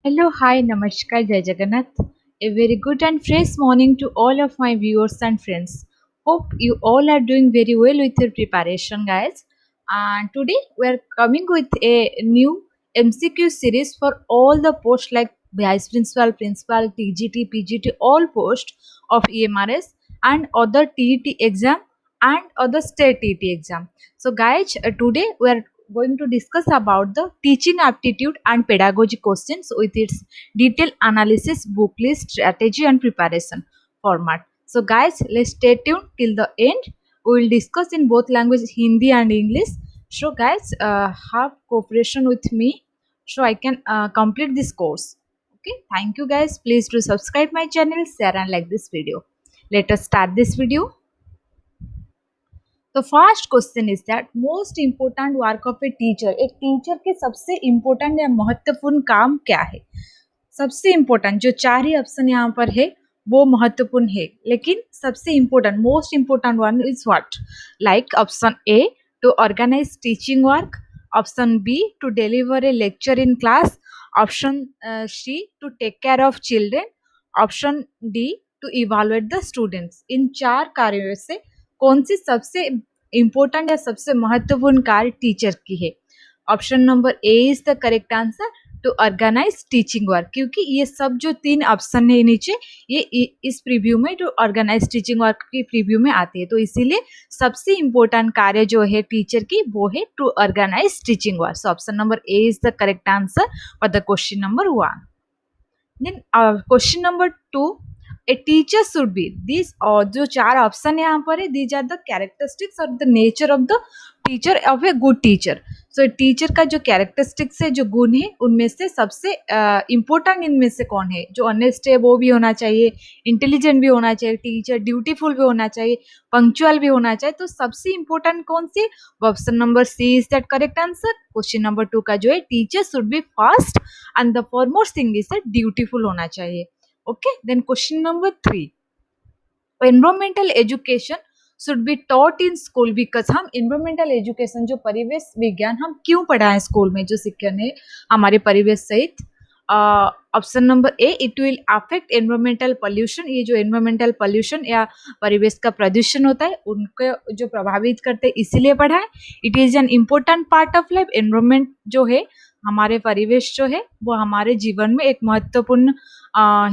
Hello, hi, Namaskar, Jai Jagannath. A very good and fresh morning to all of my viewers and friends. Hope you all are doing very well with your preparation, guys. And today we are coming with a new MCQ series for all the posts like Vice Principal, Principal, TGT, PGT, all posts of EMRS and other TET exam and other state TET exam. So, guys, today we are going to discuss about the teaching aptitude and pedagogy questions with its detailed analysis, book list, strategy and preparation format. So guys, let's stay tuned till the end. We will discuss in both languages, Hindi and English. So guys, have cooperation with me so I can complete this course. Okay, thank you guys. Please do subscribe my channel, share and like this video. Let us start this video. तो first question is that most important work of a teacher के सबसे important या महत्वपूर्ण काम क्या है। सबसे important जो चार ही ऑप्शन यहाँ पर है वो महत्वपूर्ण है, लेकिन सबसे important most important one is what. Like option A to organise teaching work, option B to deliver a lecture in class, option C to take care of children, option D to evaluate the students. इन चार कार्यों से कौन सी सबसे important या सबसे महत्वपूर्ण कार्य टीचर की है। Option number A is the correct answer, to organise teaching work, क्योंकि ये सब जो तीन ऑप्शन है नीचे ये इस प्रीव्यू में जो ऑर्गेनाइज टीचिंग वर्क की प्रीव्यू में आती है, तो इसीलिए सबसे इम्पोर्टेंट कार्य जो है टीचर की वो है to organise teaching work. So option number A is the correct answer for the question number 1। Then question number 2, a teacher should be these और जो चार ऑप्शन यहाँ पर है, these are the characteristics और the nature of the teacher of a good teacher. So teacher का जो characteristics है, जो गुण है, उनमें से सबसे इम्पोर्टेंट इनमें से कौन है। जो ऑनेस्ट है वो भी होना चाहिए, इंटेलिजेंट भी होना चाहिए, टीचर ड्यूटीफुल भी होना चाहिए, पंक्चुअल भी होना चाहिए। तो सबसे इम्पोर्टेंट कौन सी, option number C is that correct answer. Question number 2 का जो है teacher should be first and the foremost thing is dutiful होना चाहिए। Okay, then question number 3, environmental education should be taught in school because. हम environmental education जो परिवेश विज्ञान हम क्यों पढ़ाएं स्कूल में, जो शिक्षण है हमारे परिवेश सहित। Option number A, it will affect environmental pollution. ये जो एनवायरमेंटल पोल्यूशन या परिवेश का प्रदूषण होता है उनको जो प्रभावित करते हैं, इसीलिए पढ़ाएं। It is an important part of life. Environment जो है, हमारे परिवेश जो है, वो हमारे जीवन में एक महत्वपूर्ण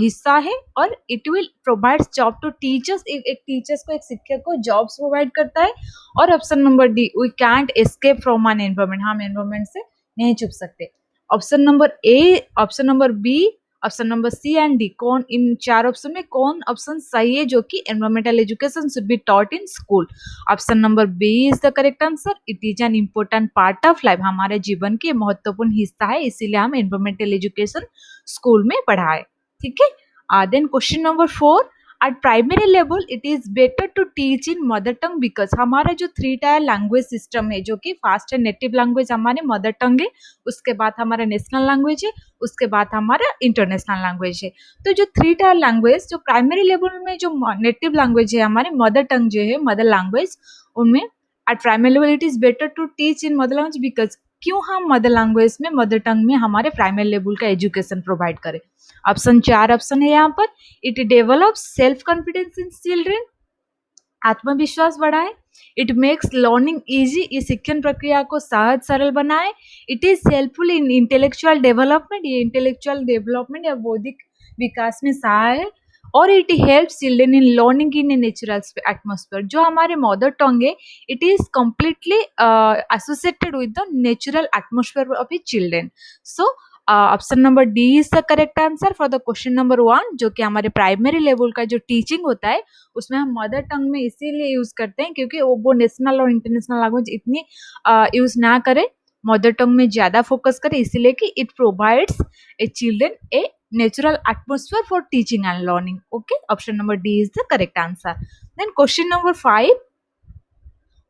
हिस्सा है और it will provide job to teachers. एक टीचर्स को, एक शिक्षक को जॉब्स प्रोवाइड करता है। और option number D, we can't escape from an environment. हम एनवायरमेंट से नहीं छुप सकते। Option number A, option number B, option number C and D, कौन इन चार ऑप्शन में कौन ऑप्शन सही है जो कि environmental education should be taught in school. Option number B is the correct answer. It is an important part of life. हमारे जीवन के महत्वपूर्ण हिस्सा है, इसीलिए हम एनवायरमेंटल एजुकेशन स्कूल में पढ़ाए। ठीक है। Then question number 4, at primary level it is better to teach in mother tongue because. हमारा जो 3 टायर लैंग्वेज सिस्टम है, जो कि फर्स्ट है नेटिव लैंग्वेज हमारे मदर टंग है, उसके बाद हमारा नेशनल लैंग्वेज है, उसके बाद हमारा इंटरनेशनल लैंग्वेज है। तो जो 3 टायर लैंग्वेज जो प्राइमरी लेवल में जो नेटिव लैंग्वेज है हमारे मदर टंग जो है, मदर लैंग्वेज, उनमें at primary level it is better to teach in mother language because. क्यों हम मदर लैंग्वेज में, मदर टंग में हमारे प्राइमरी लेवल का एजुकेशन प्रोवाइड करें। ऑप्शन 4 ऑप्शन है यहाँ पर। It develops self confidence in children, आत्मविश्वास बढ़ाए। इट मेक्स लर्निंग इजी, ये शिक्षण प्रक्रिया को सहज सरल बनाए। It is helpful in intellectual development, ये इंटेलेक्चुअल डेवलपमेंट या बौद्धिक विकास में सहाय है। और it helps children in learning in A natural atmosphere. जो हमारे मदर टंग है, it is completely associated with the natural atmosphere of A children. So option number D is the correct answer for the question number 1, जो कि हमारे primary level का जो teaching होता है उसमें हम मदर टंग में इसीलिए यूज करते हैं क्योंकि वो नेशनल और इंटरनेशनल लैंग्वेज इतनी यूज ना करे, मदर टंग में ज्यादा फोकस करे, इसीलिए कि it provides a children a natural atmosphere for teaching and learning. Okay, option number D is the correct answer. Then question number 5,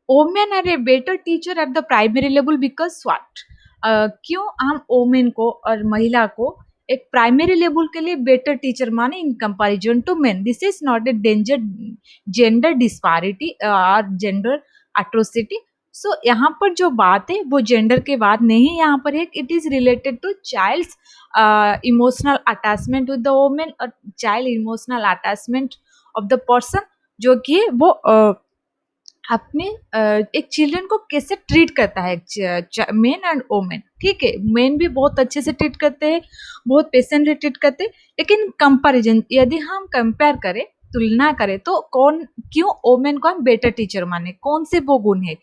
women are a better teacher at the primary level because what। क्यों हम women को और महिला को एक primary level के लिए better teacher माने in comparison to men. This is not a danger gender disparity और जेंडर एट्रोसिटी। सो यहाँ पर जो बात है वो जेंडर के बात नहीं है, यहाँ पर है it is related to child's emotional attachment with the women और child emotional attachment of the person, जो कि वो अपने एक चिल्ड्रन को कैसे ट्रीट करता है मेन एंड वोमेन। ठीक है, मेन भी बहुत अच्छे से ट्रीट करते हैं, बहुत पेशेंटली ट्रीट करते हैं, लेकिन कंपैरिजन यदि हम कंपेयर करें, तुलना करें, तो कौन क्यों वोमेन को हम बेटर टीचर माने, कौन से वो गुण है?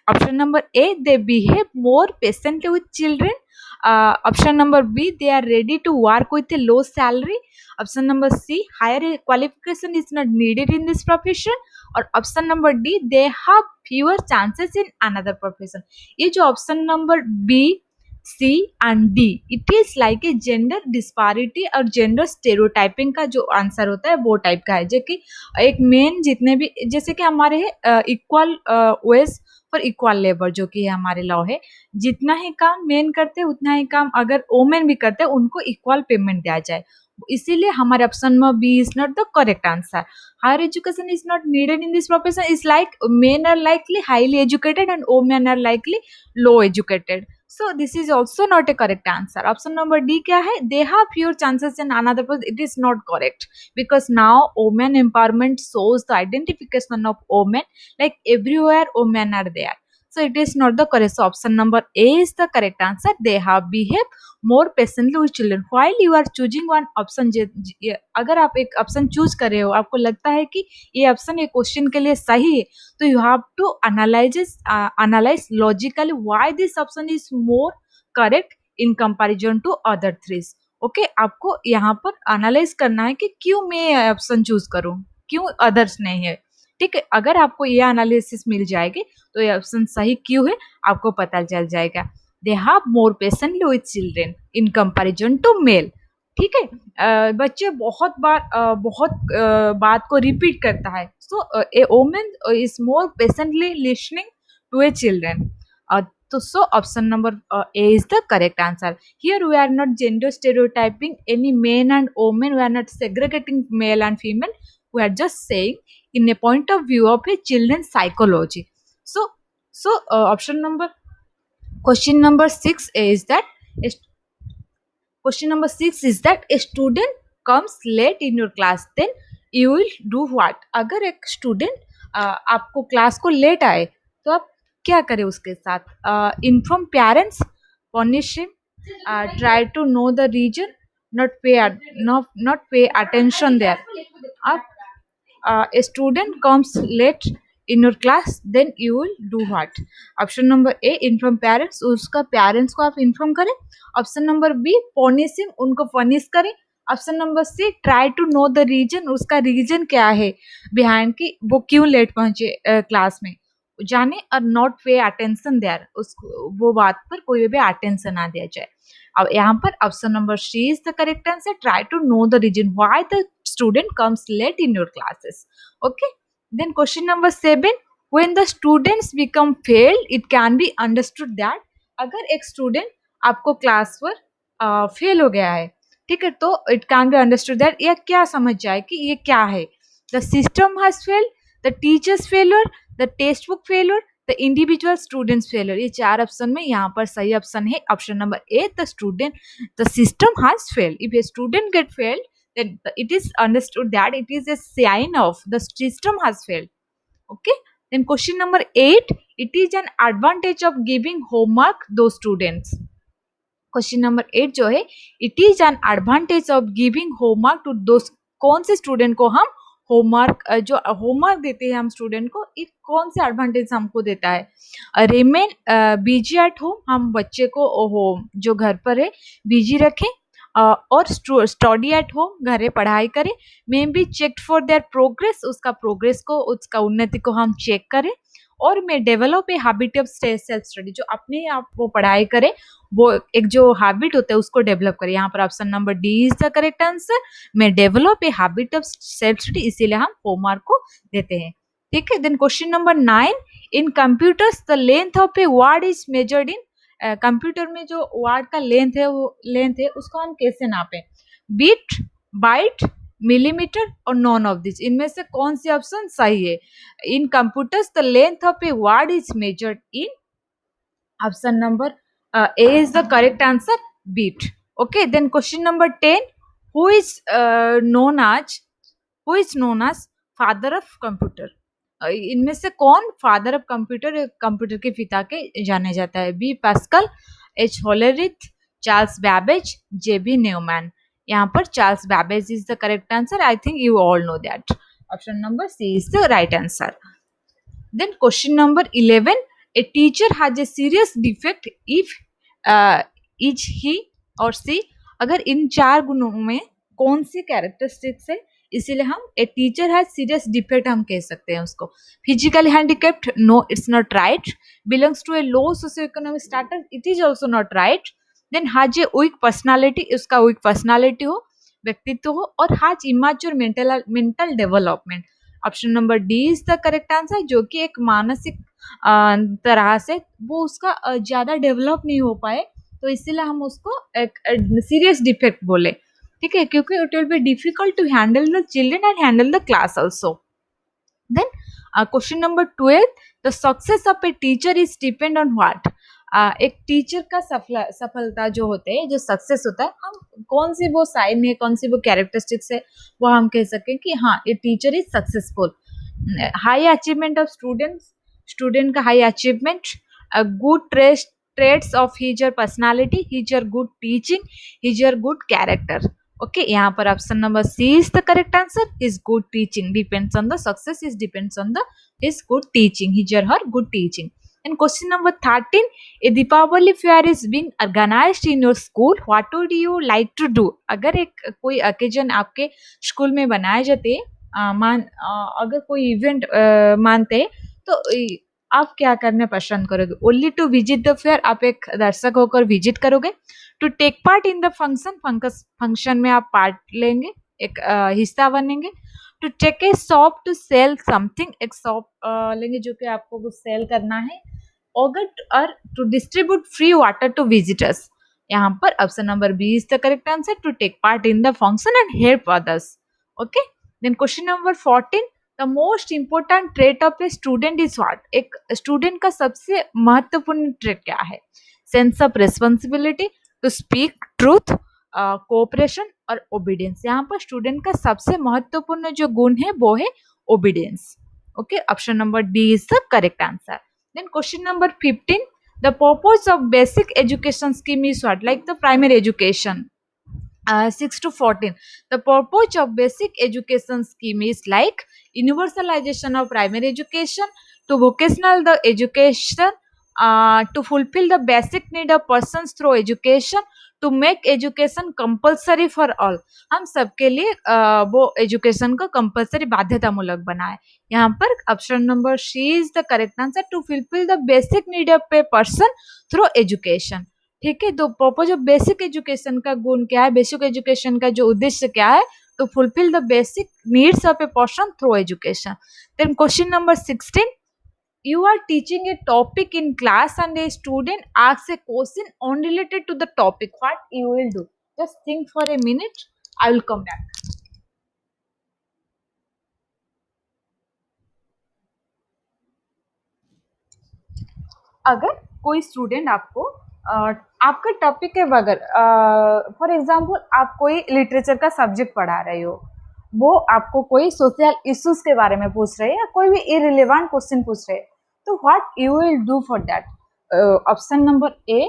Option number A, they behave more patiently with children. Option number B, they are ready to work with a low salary. Option number C, higher qualification is not needed in this profession. और option number D, they have fewer chances in another profession. ये जो option number B, C and D, it is like a gender disparity और gender stereotyping का जो answer होता है वो type का है, जो कि एक मेन जितने भी, जैसे कि हमारे है equal ways for equal labour, जो कि हमारे लॉ है, जितना ही काम मेन करते हैं उतना ही काम अगर वोमेन भी करते हैं उनको इक्वल पेमेंट दिया जाए। इसीलिए हमारे ऑप्शन में B is not the correct answer. Higher education is not needed in this profession is like men are likely highly educated and women are likely low educated. So this is also not a correct answer. Option number D क्या है? They have fewer chances in another person. It is not correct because now women empowerment shows the identification of women, like everywhere women are there. So it is not the correct. So option number A is the correct answer. They have behaved more patiently with children. While you are choosing one option, अगर आप एक option choose कर रहे हो, आपको लगता है कि ये ऑप्शन ये क्वेश्चन के लिए सही है, तो you have to analyze logically why this option is more correct in comparison to other threes. Okay, आपको यहाँ पर एनालाइज करना है कि क्यों मैं ये ऑप्शन चूज करूं, क्यों अदर्स नहीं है। ठीक है, अगर आपको ये एनालिसिस मिल जाएगी तो ये ऑप्शन सही क्यों है आपको पता चल जाएगा। They have more patiently with children in comparison to male. ठीक है, बच्चे बहुत बार बहुत बात को रिपीट करता है। So a woman is more patiently listening to a children. तो so option number A is the correct answer. Here we are not gender stereotyping any men and women, we are not segregating male and female, we are just saying in a point of view of a children's psychology. So option number question number 6 is that question number 6 is that a student comes late in your class, then you will do what? अगर एक student आपको class को late आए तो आप क्या करें उसके साथ? Inform parents, punish him, try to know the reason, not pay attention there. आप a student comes late in your class, then you will do what? Option number A, inform parents, उसका parents को आप inform करें। Option number B, punish him, उनको punish करें। Option number C, try to know the reason, उसका reason क्या है behind कि वो क्यों लेट पहुंचे क्लास में, जाने। और नॉट पे अटेंशन देयर, उसको वो बात पर कोई भी अटेंशन ना दिया जाए। अब यहाँ पर option number C is the correct answer. Try to know the reason why the student comes late in your classes. Okay, then question number 7, when the students become failed, it can be understood that अगर एक student आपको class पर fail हो गया है, ठीक है, तो it can be understood that ये क्या समझ जाए कि ये क्या है? The system has failed, the teachers failure, the text book failure, the individual students failure. ये चार ऑप्शन में यहाँ पर सही ऑप्शन है option number A, the system has failed. If a student gate failed, then it is understood that it is a sign of the system has failed. Okay, then question number 8, it is an advantage of giving homework those students. Question number 8 जो है, it is an advantage of giving homework to दोस्त, कौन से student को हम homework जो homework देते हैं हम स्टूडेंट को, एक कौन से एडवांटेज हमको देता है? रिमेन बिजी एट होम, हम बच्चे को जो घर पर है बिजी रखें, और स्टडी एट होम, घरे पढ़ाई करें। May be check for their progress, उसका प्रोग्रेस को, उसका उन्नति को हम चेक करें। और may develop a habit of self study, जो अपने आप वो पढ़ाई करे, वो एक जो हैबिट होता है उसको डेवलप करे। यहाँ पर option number D is the correct answer. May develop a habit of self study, इसीलिए हम होमवर्क को देते हैं। ठीक है, then question number 9, in computers the length of a word is measured in, computer में जो वर्ड का लेंथ है वो लेंथ है उसको हम कैसे नापें? बीट, बाइट, मिलीमीटर और नॉन ऑफ दिस, इनमें से कौन सी ऑप्शन सही है? इन computers the length of a word is measured in, option number A is the correct answer, beat. Okay, then question number 10, who is known as father of computer? इनमें से कौन father of computer, computer के पिता के जाने जाता है? B Pascal, H Hollerith, Charles Babbage, J B Newman. यहाँ पर Charles Babbage is the correct answer. I think you all know that. Option number C is the right answer. Then question number 11, a teacher has a serious defect if is he or she, अगर इन चार गुणों में कौन सी characteristics है, इसीलिए हम a teacher has serious defect हम कह सकते हैं उसको। Physically handicapped, no it's not right. Belongs to a low socio economic status, it is also not right. Then has a weak personality, उसका वीक पर्सनालिटी हो, व्यक्तित्व हो, और has immature mental development. Option number D is the correct answer, जो कि एक मानसिक तरह से वो उसका ज्यादा डेवलप नहीं हो पाए, तो इसीलिए हम उसको एक सीरियस डिफेक्ट बोले। ठीक है, क्योंकि it will be difficult to handle the children and handle the class also. Then question number 12, the success of a teacher is depend on what? एक टीचर का सफलता जो होते हैं, जो सक्सेस होता है, हम कौन सी वो साइन है, कौन सी वो कैरेक्टरिस्टिक्स है, वो हम कह सकें कि हाँ ये teacher is successful. High achievement of students, student का high achievement, good traits of his or personality, his or good teaching, his or good character. Okay, यहाँ पर option number C is the correct answer, his good teaching depends on the success, is depends on the his good teaching, his or her good teaching. And question number 13, a Deepavali fair is being organized in your school, what would you like to do? अगर एक कोई occasion आपके school में बनाए जाते, अगर कोई event मानते हैं, तो आप क्या करने पसंद करोगे? Only to visit the fair, आप एक दर्शक होकर विजिट करोगे? To take part in the function में आप पार्ट लेंगे, एक हिस्सा बनेंगे? To take a shop to sell something, एक शॉप लेंगे जो कि आपको कुछ सेल करना है? और to distribute free water to visitors, यहाँ पर option number B is the correct answer, to take part in the function and help others. Okay, then question number 14, the most important trait of a student is what? एक student का सबसे महत्वपूर्ण trait क्या है? Sense of responsibility, to speak truth, cooperation और obedience. यहाँ पर student का सबसे महत्वपूर्ण जो गुण है वो है obedience. Okay, option number D is the correct answer. Then question number 15, the purpose of basic education scheme is what? Like the primary education. 6 to 14, the purpose of basic education scheme is like universalization of primary education, to vocational the education, to fulfill the basic need of persons through education, to make education compulsory for all, हम सबके लिए वो education को compulsory बाध्यतामूलक बनाए। यहाँ पर option number C is the correct answer, to fulfil the basic need of a person through education. ठीक है, तो पर्पज ऑफ बेसिक एजुकेशन का गुण क्या है? बेसिक एजुकेशन का जो उद्देश्य क्या है? To fulfil the basic needs of a person through education. Then question number 16, you are teaching a topic in class and a student asks a question unrelated to the topic, what you will do? Just think for a minute, I will come back. अगर कोई student आपको आपका topic के बगैर, for example आप कोई literature का subject पढ़ा रहे हो, वो आपको कोई सोशल इश्यूज के बारे में पूछ रहे हैं या कोई भी इररिलेवेंट क्वेश्चन पूछ रहे हैं, तो what you will do for that? Option number A,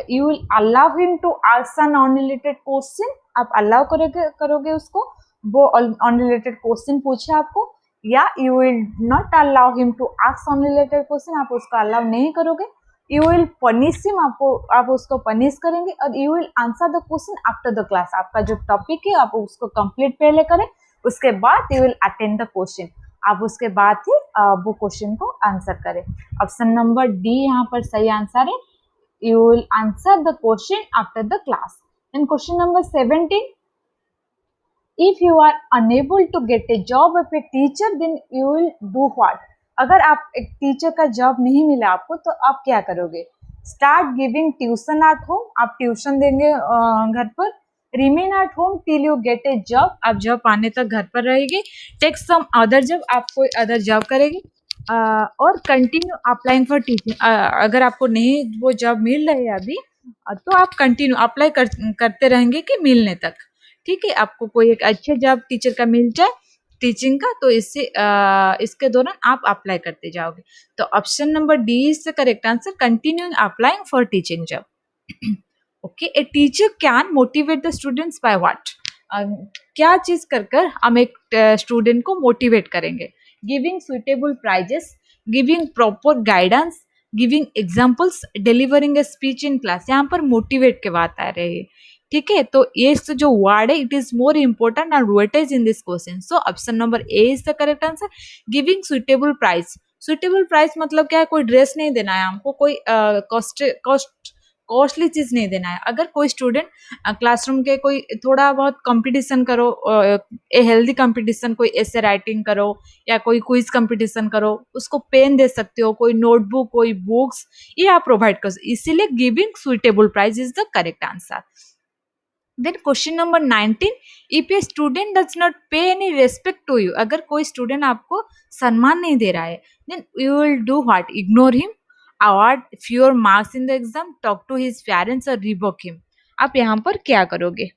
you will allow him to ask an unrelated question, आप अलाउ करोगे उसको वो अनरिलेटेड क्वेश्चन पूछे आपको, या you will not allow him to ask unrelated question, आप उसको अलाउ नहीं करोगे, यू विल पनिश हिम, आप उसको पनिश करेंगे, और you will answer the question after the class. आपका जो टॉपिक है आप उसको कंप्लीट पहले करें, उसके बाद you will attend the question, आप उसके बाद ही वो क्वेश्चन को आंसर करें। ऑप्शन नंबर डी यहाँ पर सही आंसर है, you will answer the question after the class. And question number 17, if you are unable to get a job of a teacher, then you will do what? अगर आप एक teacher का job नहीं मिला आपको, तो आप क्या करोगे? Start giving tuition at home, आप ट्यूशन देंगे घर पर, remain at home till you get A job, आप जॉब पाने तक घर पर रहेगी। टेक सम अदर जॉब, आप कोई अदर जॉब करेगी। और कंटिन्यू अप्लाइंग फॉर टीचिंग, अगर आपको नहीं वो जॉब मिल रही है अभी, तो आप कंटिन्यू अप्लाई करते रहेंगे कि मिलने तक। ठीक है, आपको कोई एक अच्छे जॉब टीचर का मिल जाए टीचिंग का, तो इससे इसके दौरान आप अप्लाई करते जाओगे। तो option number D is the correct answer, continuing applying for teaching job. Okay, a teacher can motivate the students by what, क्या चीज कर कर हम एक स्टूडेंट को मोटिवेट करेंगे? Giving suitable prizes, giving proper guidance, giving examples, delivering a speech in class. यहाँ पर मोटिवेट के बात आ रही है। ठीक है, तो ये जो वर्ड है it is more important and weightage in this question, so option number A is the correct answer, giving suitable price. Suitable price मतलब क्या है? कोई ड्रेस नहीं देना है हमको, कोई कॉस्टली चीज नहीं देना है। अगर कोई स्टूडेंट क्लासरूम के कोई थोड़ा बहुत कंपटीशन करो, ए हेल्दी कंपटीशन, कोई ऐसे राइटिंग करो या कोई क्विज कंपटीशन करो, उसको पेन दे सकते हो, कोई नोटबुक, कोई बुक्स, ये आप प्रोवाइड करो, इसीलिए giving suitable price is the correct answer. Then question number 19, if a student does not pay any respect to you, अगर कोई स्टूडेंट आपको सम्मान नहीं दे रहा है, then you will do what? Ignore him, award fewer marks in the exam, talk to his parents or revoke him। आप यहाँ पर क्या करोगे?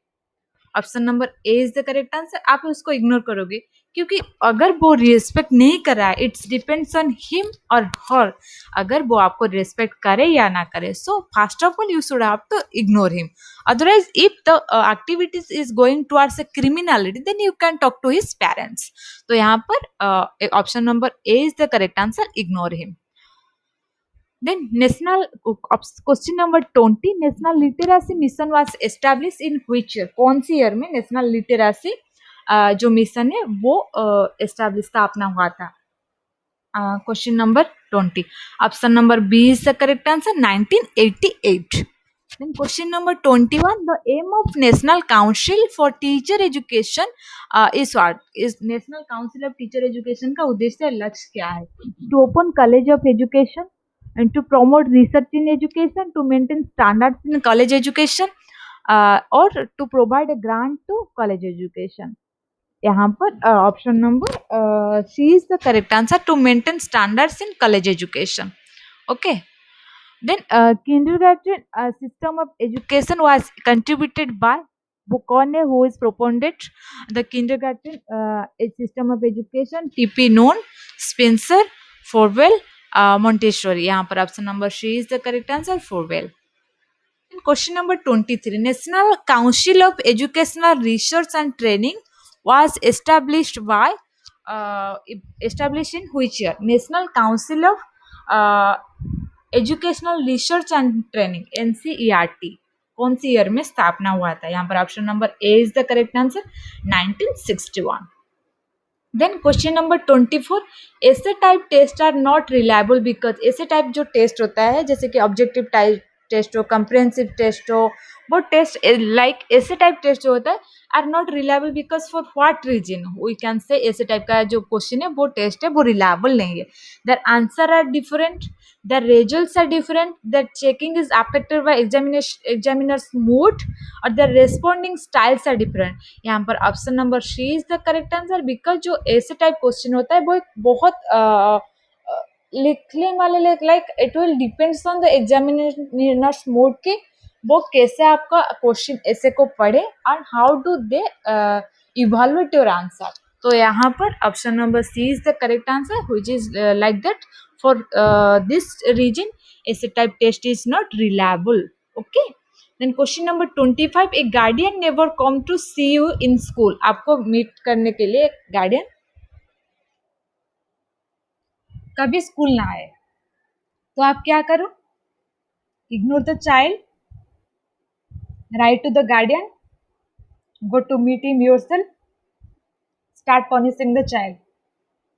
Option number A is the correct answer, आप उसको इग्नोर करोगे, क्योंकि अगर वो रिस्पेक्ट नहीं कर रहा है, इट्स डिपेंड्स ऑन हिम और हर, अगर वो आपको रिस्पेक्ट करे या ना करे, so first of all you should have to ignore him. Otherwise if the activities is going towards a criminality, then you can talk to his parents. तो यहाँ पर option number A is the correct answer, ignore him. Then national question number 20, national literacy mission was established in which year? कौन सी year में national literacy जो mission है वो establish स्थापना हुआ था? Question number 20, option number B is the correct answer, 1988। Then question number 21, the aim of National Council for Teacher Education is what? Is National Council of Teacher Education का उद्देश्य लक्ष्य क्या है? To open college of education and to promote research in education, to maintain standards in college education, or to provide a grant to college education। यहाँ पर option number C is the correct answer, to maintain standards in college education. Okay, then kindergarten system of education was contributed by Bucone, who is proponent the kindergarten system of education, TP Noon, Spencer, Forwell, Montessori। यहाँ पर option number C is the correct answer, Forwell। Question number 23, National Council of Educational Research and Training was established by established in which year? National Council of educational research and training, NCERT, कौन सी year में स्थापना हुआ था? यहाँ पर option number A is the correct answer, 1961। Then question number 24, ऐसे type test are not reliable because, ऐसे टाइप जो टेस्ट होता है जैसे कि ऑब्जेक्टिव टाइप टेस्ट हो, कंप्रिहेंसिव टेस्ट हो, वो टेस्ट लाइक ऐसे टाइप टेस्ट जो होता है are not reliable because for what reason we can say ऐसे टाइप का जो क्वेश्चन है वो टेस्ट है वो रिलायबल नहीं है? Their answer are different, their results are different, their checking is affected by examiner's mood, और their responding styles are different। यहाँ पर option number C is the correct answer, because जो ऐसे टाइप क्वेश्चन होता है वो एक बहुत लिखने वाले like it will depends on the examiners mood की वो कैसे आपका क्वेश्चन ऐसे को पढ़े and how do they evaluate your answer. तो यहाँ पर option number C is the correct answer, which is like that for this region essay type test is not reliable। Okay, then question number 25, a guardian never come to see you in school, आपको meet करने के लिए guardian कभी school ना आए, तो आप क्या करो? Ignore the child, write to the guardian, go to meet him yourself, start punishing the child।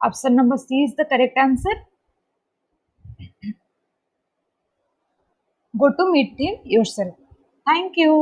option number C is the correct answer, go to meet him yourself। Thank you।